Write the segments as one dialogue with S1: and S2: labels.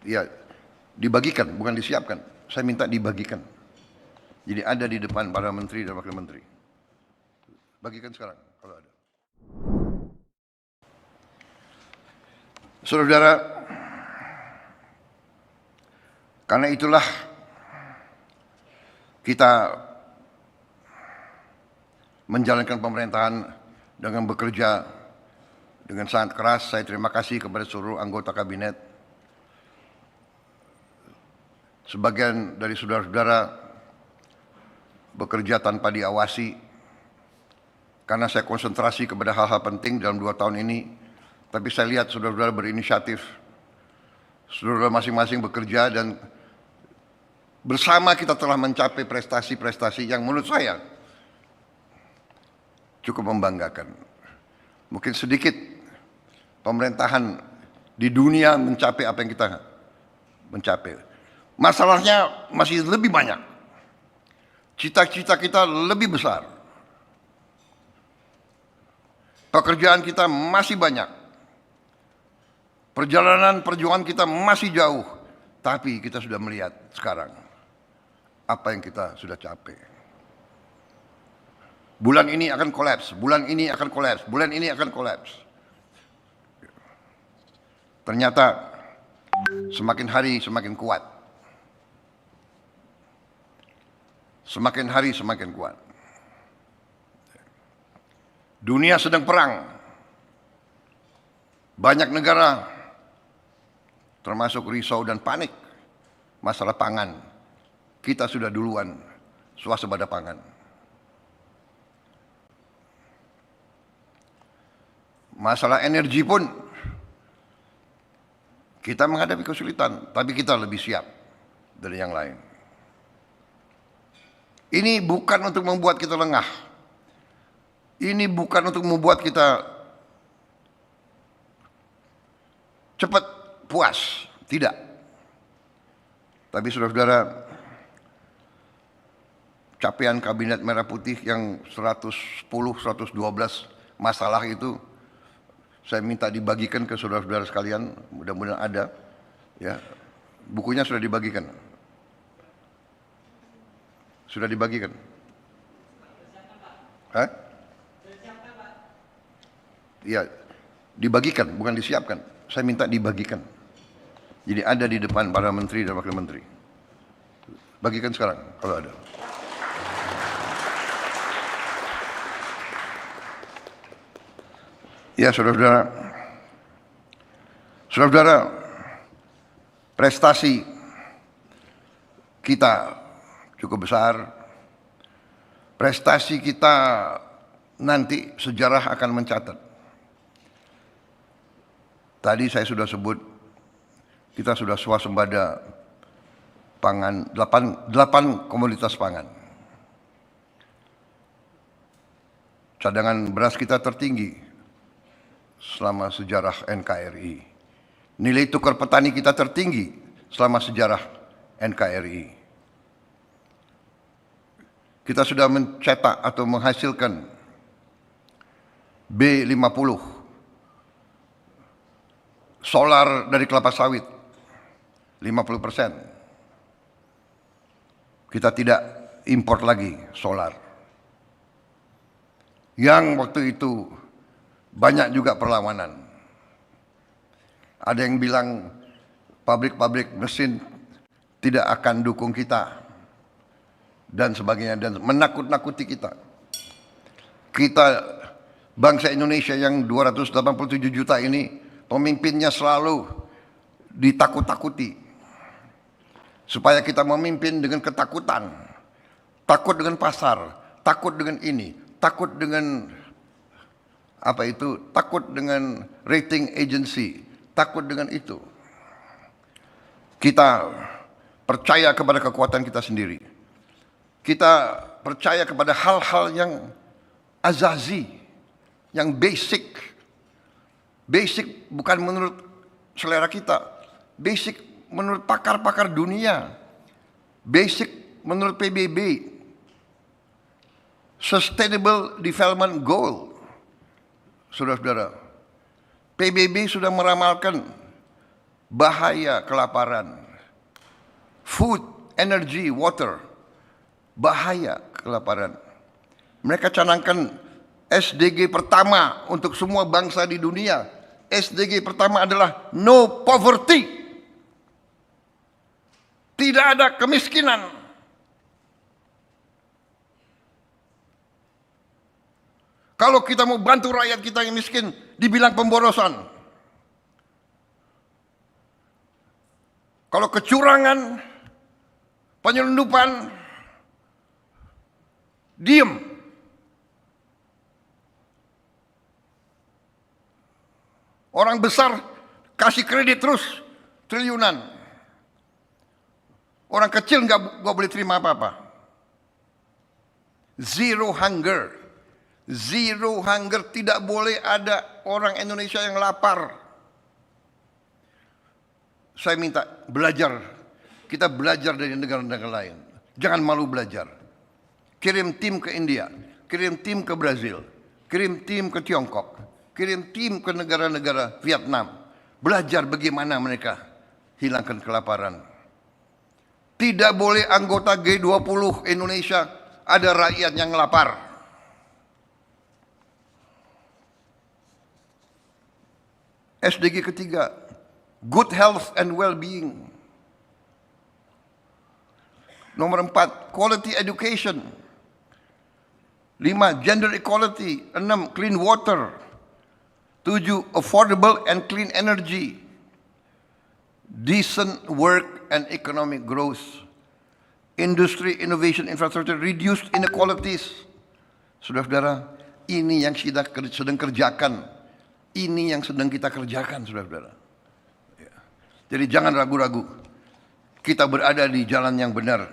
S1: Ya, dibagikan, bukan disiapkan. Saya minta dibagikan. Jadi ada di depan para menteri dan wakil menteri. Bagikan sekarang kalau ada. Saudara-saudara, karena itulah kita menjalankan pemerintahan dengan bekerja dengan sangat keras. Saya terima kasih kepada seluruh anggota kabinet. Sebagian dari saudara-saudara bekerja tanpa diawasi karena saya konsentrasi kepada hal-hal penting dalam 2 tahun ini. Tapi saya lihat saudara-saudara berinisiatif, saudara masing-masing bekerja dan bersama kita telah mencapai prestasi-prestasi yang menurut saya cukup membanggakan. Mungkin sedikit pemerintahan di dunia mencapai apa yang kita mencapai. Masalahnya masih lebih banyak. Cita-cita kita lebih besar. Pekerjaan kita masih banyak. Perjalanan perjuangan kita masih jauh. Tapi kita sudah melihat sekarang apa yang kita sudah capai. Bulan ini akan kolaps, bulan ini akan kolaps, bulan ini akan kolaps. Ternyata semakin hari semakin kuat. Semakin hari semakin kuat. Dunia sedang perang. Banyak negara termasuk risau dan panik masalah pangan. Kita sudah duluan swasembada pangan. Masalah energi pun kita menghadapi kesulitan, tapi kita lebih siap dari yang lain. Ini bukan untuk membuat kita lengah. Ini bukan untuk membuat kita cepat puas. Tidak. Tapi saudara-saudara, capaian Kabinet Merah Putih yang 110, 112 masalah itu, saya minta dibagikan ke saudara-saudara sekalian. Mudah-mudahan ada. Ya, bukunya sudah dibagikan. Sudah dibagikan? Hah? Iya, dibagikan, bukan disiapkan. Saya minta dibagikan. Jadi ada di depan para menteri dan wakil menteri. Bagikan sekarang kalau ada. Ya, saudara-saudara. Saudara-saudara, prestasi kita cukup besar. Prestasi kita nanti sejarah akan mencatat. Tadi saya sudah sebut kita sudah swasembada pangan 8 komoditas pangan. Cadangan beras kita tertinggi selama sejarah NKRI. Nilai tukar petani kita tertinggi selama sejarah NKRI. Kita sudah mencetak atau menghasilkan B50 solar dari kelapa sawit 50%. Kita tidak import lagi solar. Yang waktu itu banyak juga perlawanan. Ada yang bilang pabrik-pabrik mesin tidak akan dukung kita dan sebagainya, dan menakut-nakuti kita. Kita bangsa Indonesia yang 287 juta ini, pemimpinnya selalu ditakut-takuti supaya kita memimpin dengan ketakutan, takut dengan pasar, takut dengan ini, takut dengan apa itu, takut dengan rating agency, takut dengan itu. Kita percaya kepada kekuatan kita sendiri. Kita percaya kepada hal-hal yang azazi, yang basic. Basic bukan menurut selera kita. Basic menurut pakar-pakar dunia. Basic menurut PBB. Sustainable Development Goal. Saudara-saudara, PBB sudah meramalkan bahaya kelaparan. Food, energy, water, bahaya kelaparan. Mereka canangkan SDG pertama untuk semua bangsa di dunia. SDG pertama adalah no poverty. Tidak ada kemiskinan. Kalau kita mau bantu rakyat kita yang miskin, dibilang pemborosan. Kalau kecurangan, penyelundupan, diem. Orang besar kasih kredit terus triliunan. Orang kecil nggak boleh terima apa-apa. Zero hunger. Zero hunger, tidak boleh ada orang Indonesia yang lapar. Saya minta belajar, kita belajar dari negara-negara lain. Jangan malu belajar. Kirim tim ke India, kirim tim ke Brazil, kirim tim ke Tiongkok, kirim tim ke negara-negara Vietnam. Belajar bagaimana mereka hilangkan kelaparan. Tidak boleh anggota G20 Indonesia ada rakyat yang lapar. SDG ketiga, good health and well-being. Nomor 4, quality education. 5, gender equality. 6, clean water. 7, affordable and clean energy. Decent work and economic growth. Industry, innovation, infrastructure, reduced inequalities. Saudara-saudara, ini yang kita sedang kerjakan. Ini yang sedang kita kerjakan, saudara-saudara. Jadi jangan ragu-ragu. Kita berada di jalan yang benar.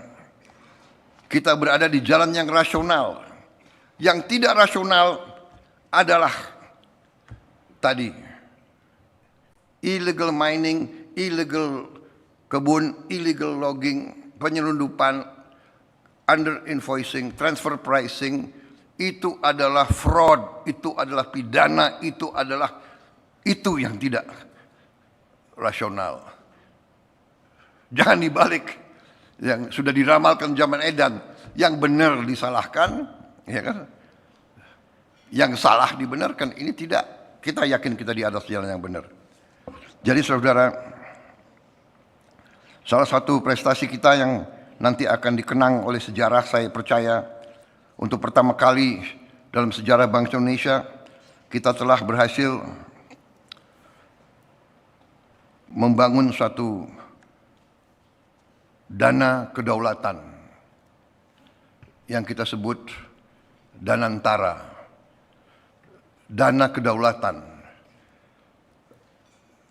S1: Kita berada di jalan yang rasional. Yang tidak rasional adalah tadi illegal mining, illegal kebun, illegal logging, penyelundupan, under invoicing, transfer pricing. Itu adalah fraud, itu adalah pidana, itu yang tidak rasional. Jangan dibalik yang sudah diramalkan zaman edan, yang benar disalahkan, ya kan? Yang salah dibenarkan. Ini tidak. Kita yakin kita di atas jalan yang benar. Jadi saudara, salah satu prestasi kita yang nanti akan dikenang oleh sejarah, saya percaya, untuk pertama kali dalam sejarah bangsa Indonesia, kita telah berhasil membangun suatu dana kedaulatan yang kita sebut Danantara. Dana kedaulatan.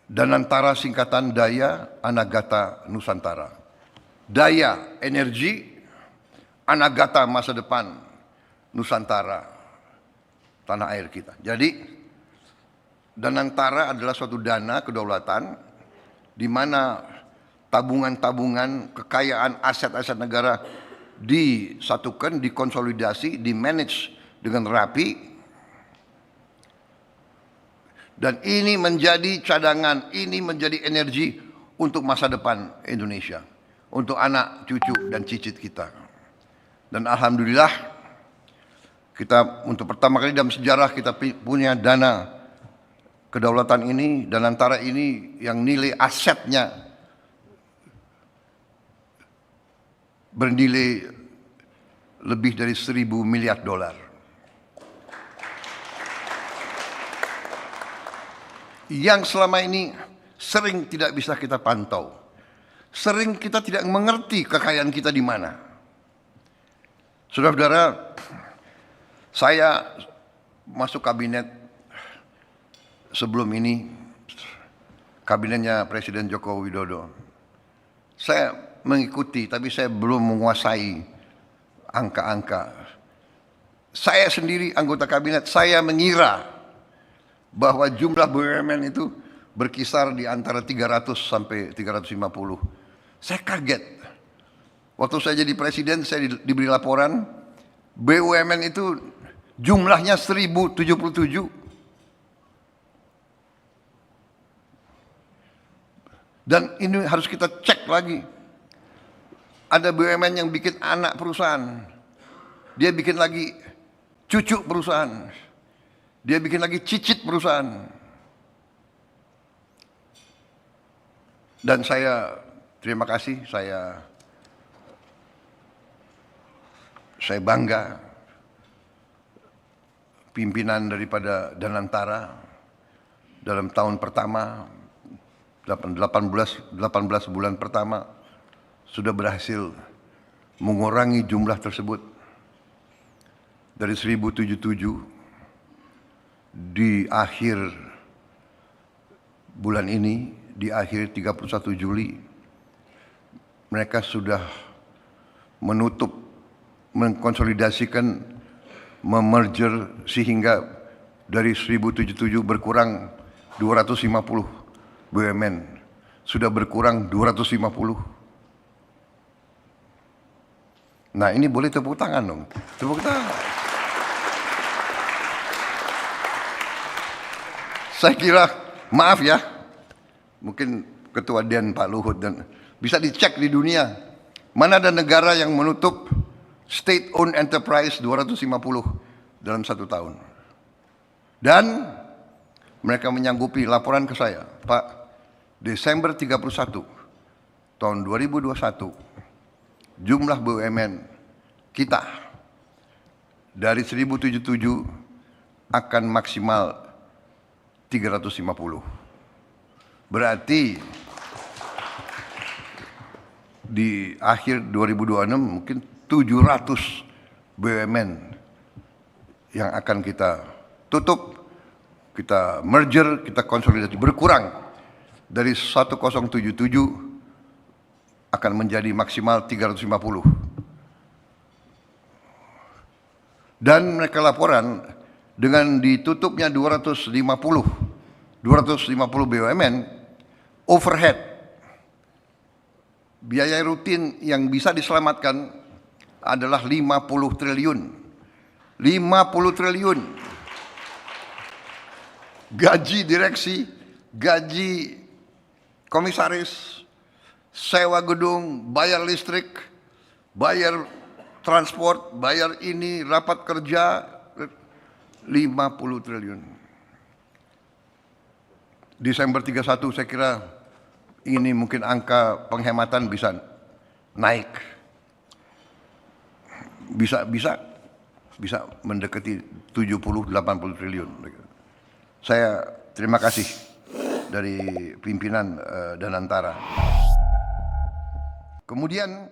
S1: Danantara singkatan Daya Anagata Nusantara. Daya, energi, Anagata, masa depan Nusantara, tanah air kita. Jadi Danantara adalah suatu dana kedaulatan di mana tabungan-tabungan kekayaan aset-aset negara disatukan, dikonsolidasi, dimanage dengan rapi, dan ini menjadi cadangan, ini menjadi energi untuk masa depan Indonesia, untuk anak, cucu, dan cicit kita. Dan alhamdulillah, kita untuk pertama kali dalam sejarah kita punya dana kedaulatan ini, Danantara ini yang nilai asetnya bernilai lebih dari 1.000 miliar dolar. Yang selama ini sering tidak bisa kita pantau. Sering kita tidak mengerti kekayaan kita di mana. Saudara-saudara, saya masuk kabinet sebelum ini, kabinetnya Presiden Joko Widodo. Saya mengikuti, tapi saya belum menguasai angka-angka. Saya sendiri anggota kabinet, saya mengira bahwa jumlah BUMN itu berkisar di antara 300 sampai 350. Saya kaget. Waktu saya jadi presiden, saya diberi laporan, BUMN itu jumlahnya 1.077. Dan ini harus kita cek lagi. Ada BUMN yang bikin anak perusahaan, dia bikin lagi cucu perusahaan, dia bikin lagi cicit perusahaan. Dan saya terima kasih, saya bangga pimpinan daripada Danantara dalam tahun pertama 18 bulan pertama sudah berhasil mengurangi jumlah tersebut dari 1077 di akhir bulan ini, di akhir 31 Juli mereka sudah menutup, mengkonsolidasikan, memerger sehingga dari 1077 berkurang 250 BUMN, sudah berkurang 250. Nah, ini boleh tepuk tangan dong, tepuk tangan. Saya kira, maaf ya, mungkin Ketua DEN Pak Luhut dan bisa dicek di dunia, mana ada negara yang menutup state owned enterprise 250 dalam 1 tahun. Dan mereka menyanggupi laporan ke saya, Pak, Desember 31 tahun 2021 jumlah BUMN kita dari 1077 akan maksimal 350. Berarti di akhir 2026 mungkin 700 BUMN yang akan kita tutup, kita merger, kita konsolidasi, berkurang dari 1077 akan menjadi maksimal 350. Dan mereka laporan dengan ditutupnya 250 BUMN, overhead, biaya rutin yang bisa diselamatkan adalah 50 triliun. 50 triliun. Gaji direksi, gaji komisaris, sewa gedung, bayar listrik, bayar transport, bayar ini, rapat kerja, 50 triliun. Desember 31 saya kira ini mungkin angka penghematan bisa naik. Bisa mendekati 70-80 triliun. Saya terima kasih dari pimpinan Danantara. Kemudian